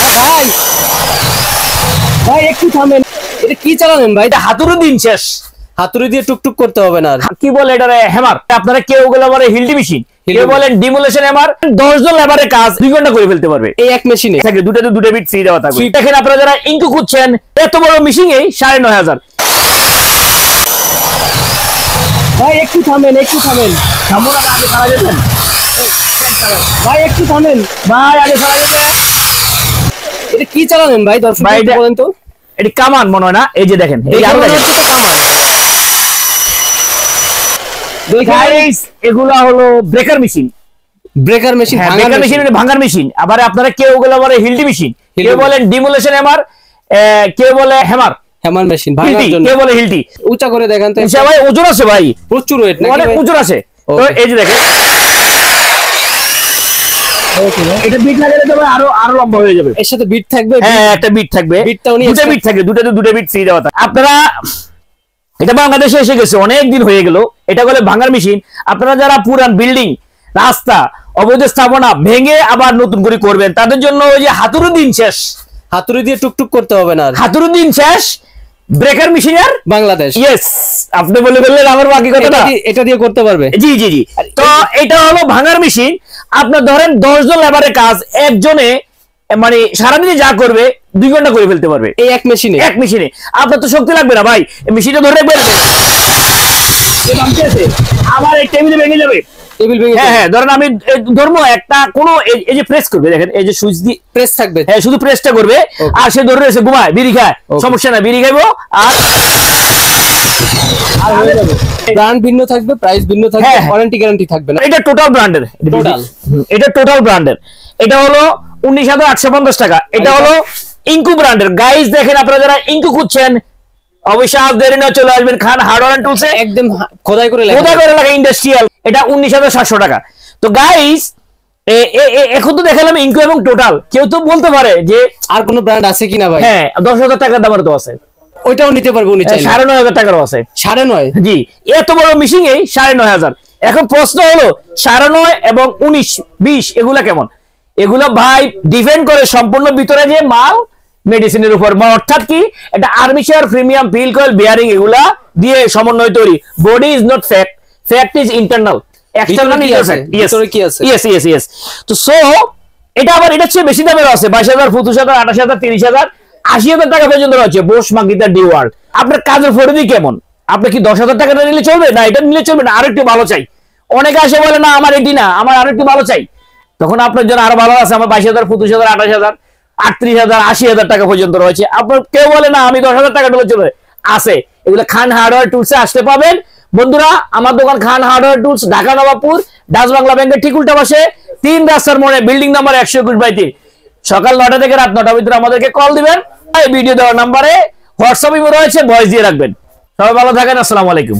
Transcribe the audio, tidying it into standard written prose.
ভাই ভাই একটু থামেন, এটা কি চালালেন ভাই? এটা হাতুড়ি দিন শেষ, হাতুড়ি দিয়ে টুকটুক করতে হবে না। কি বলে এটা হ্যামার, আপনারা কেউ গুলো বলে হিলডি মেশিন, কেউ বলেন ডিমোলেশন হ্যামার। 10 জন লেবারের কাজ 2 ঘন্টা করে ফেলতে পারবে এই এক মেশিনে। থাকে দুটো বিট ফ্রি দেওয়া থাকবে। দেখেন আপনারা যারা ইনকু খুঁজছেন, এত বড় মেশিন এই 9500। ভাই একটু থামেন, একটু থামেন। থামুন না, আগে ছাড়া যেতেন ভাই একটু থামেন, ভাই, আগে ছাড়া যেতেন। এটা কি চালালেন ভাই? দর্শক ভাই বলেন তো। এটা কামান মনে হয় না, এই যে দেখেন, এই আরো দেখেন গাইস, এগুলা হলো breaker machine. Breaker machine, breaker machine মানে ভাঙার মেশিন। আবার আপনারা কেউ গুলো বলে হিলডি মেশিন, কেউ বলেন ডিমোলেশন হ্যামার, কেউ বলে হ্যামার, হ্যামার মেশিন ভাঙার জন্য। কেউ বলে হিলটি। উঁচা করে দেখেন তো ভাই, ওজন আছে ভাই, প্রচুর ওয়েট, অনেক ওজন আছে। তো এই যে দেখেন, এটা বিট লাগালে তো আরো লম্বা হয়ে যাবে। এর সাথে বিট থাকবে। হ্যাঁ, একটা বিট থাকবে, দুটো বিট থাকবে, দুটো বিট ফ্রি দেওয়া থাকে। আপনারা এটা বাংলাদেশে এসে গেছে, অনেক দিন হয়ে গেল। এটা বলে ভাঙার মেশিন। আপনারা যারা পুরান বিল্ডিং, রাস্তা, অবৈধ স্থাপনা ভেঙে আবার নতুন করে করবেন, তাদের জন্য ওই যে হাতুড়ি দিন শেষ, হাতুড়ি দিয়ে টুকটুক করতে হবে না। হাতুড়ি দিন শেষ ব্রেকার মেশিনের বাংলাদেশ। ইয়েস, আপনি বলে ফেললেন আমার বাকি কথাটা। এটা দিয়ে করতে পারবে। জি জি জি। তো এটা হলো ভাঙার মেশিন। আপনার ধরেন 10 জন লেবারের কাজ একজনে মানে সারাদিনে যা করবে 2 ঘন্টা করে ফেলতে পারবে এই এক মেশিনে। আপনার তো শক্তি লাগবে না ভাই, মেশিনটা ধরে রাখবেন, আবার এই টেবিলে ভেঙে যাবে। হ্যাঁ হ্যাঁ, ধরেন আমি ধরবো একটা কোনো, এই যে প্রেস করবে, দেখেন এই যে সুইচ দিয়ে প্রেস থাকবে। হ্যাঁ, শুধু প্রেসটা করবে। আর সে ধরে রয়েছে ঘুমায়, বিড়ি খায়, সমস্যা না, বিড়ি খাইবো। আর হয়ে যাবে। ব্র্যান্ড ভিন্ন থাকবে, প্রাইস ভিন্ন থাকবে, ওয়ারেন্টি গ্যারান্টি থাকবে না। এটা টোটাল ব্র্যান্ডের, এটা টোটাল ব্র্যান্ডের। এটা হলো 19,850 টাকা। এটা হলো ইনকু ব্র্যান্ডের। গাইস দেখেন, আপনারা যারা ইনকু খুঁজছেন, অবশ্যই আজ দেরি না, চলে আসবেন খান হার্ডওয়্যার এন্ড টুলসে। একদম খোদাই করে লেখা ইন্ডাস্ট্রিয়াল। এটা 19,700 টাকা। তো গাইস, এখন তো দেখালাম ইনকু এবং টোটাল। কেউ তো বলতে পারে যে আর কোনো ব্র্যান্ড আছে কিনা ভাই? হ্যাঁ, 10,000 টাকার দামের তো আছে, ওইটাও নিতে পারবো উনি চাইলে। 9,500 টাকারও আছে। 9.5? জি, এত বড় মেশিন এই 9,500। এখন প্রশ্ন হলো 9.5 এবং 19, 20 এগুলা কেমন? এগুলো ভাই ডিপেন্ড করে সম্পূর্ণ ভিতরে যে মাল, মেডিসিনের উপর। অর্থাৎ কি, এটা armature, premium, field coil, bearing এগুলা দিয়ে সমন্বয় তৈরি। Body is not fact, fact is internal, external is fact. Yes. তো সো এটা আবার এটা চেয়ে বেশি দামের আছে, 22,000, 25,000, 28,000, 30,000, 80,000 টাকা পর্যন্ত রয়েছে। বোস মাগিতা ডি ওয়ার্ল্ড। আপনার কাজের ফরিদি কেমন? আপনি কি 10,000 টাকাটা নিলে চলবে? না, এটা নিলে চলবে না, আরো একটু ভালো চাই। অনেকে আসে বলে না আমার এটি না, আমার আরো একটু ভালো চাই। তখন আপনার জন্য আরো ভালো আছে, আমার 22,000, 25,000, 28,000, 38,000, 80,000 টাকা পর্যন্ত রয়েছে। আপনার কেউ বলে না আমি 10,000 টাকা নিলে চলবে, আছে। এগুলো খান হার্ডওয়্যার টুলসে আসতে পাবেন। বন্ধুরা, আমার দোকান Khan hardware tools, Dhaka Nawabpur, Dutch Bangla ব্যাংকের ঠিক উল্টা পাশে, 3 রাস্তার মোড়ে, বিল্ডিং নাম্বার 121/3। সকাল 9টা থেকে রাত 9টার ভিতরে আমাদেরকে কল দিবেন। এই ভিডিও দেওয়ার নাম্বারে হোয়াটসঅ্যাপ রয়েছে, ভয়েস দিয়ে রাখবেন। সবাই ভালো থাকেন, আসসালামু আলাইকুম।